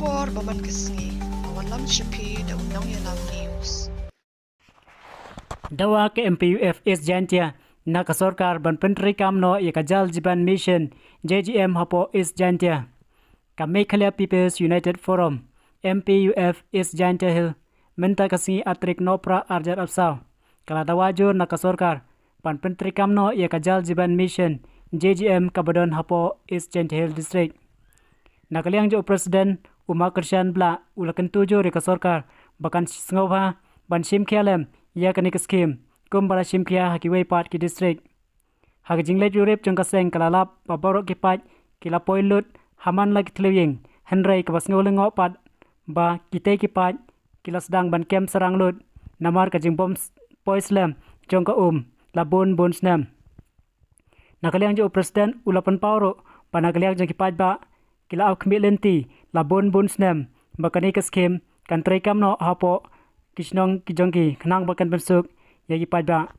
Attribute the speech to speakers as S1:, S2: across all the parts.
S1: kubor baman kesngi awan lam shipi da undang yalam news.
S2: Dawa ke MPUF is Jaintia na ka sarkar ban pentri kamno ya ka jal jiban mission JJM hapo is Jaintia. Ka Meghalaya People's United Forum MPUF is Jaintia Hill minta kasi atrik nopra arjar absaw. Kala dawajo na ka sarkar ban pentri kamno ya ka jal jiban mission JJM kabadon hapo is Jaintia Hill district. Nakaliang jo Presiden Umakrshan Bla ulakan tujo reka sarkar bakan sngova ban shimkialem ya kanik skim kum bala shimkia hakiway part ki district hak jingle jurep jong kaseng kalalap baborok ki pat kila poilut haman lagi tlewing henry ka basngolengo pat ba kite ki pat kila sedang ban kem sarang lut namar ka jing bom poislem jong ka labun bun Snem nakaliang jo Presiden ulapan pauro panakaliang jong ki pat ba kila au kmilenti labun bun Snem bakani ka skim kan trekam no hapo kisnong kijongki khnang bakan bensuk yagi padba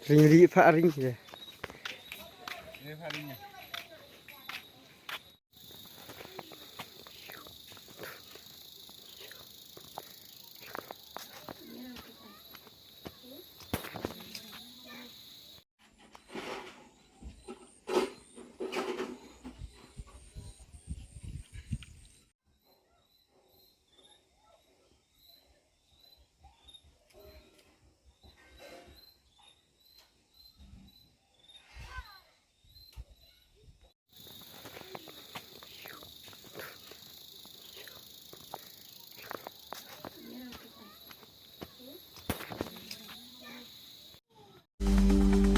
S3: ring pak ring ya.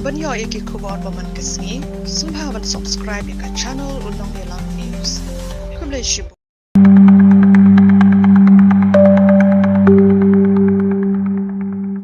S1: Banyo iki kubor baman kesngi sumhawan subscribe ya ka channel undang yalam news. Kumle shibu.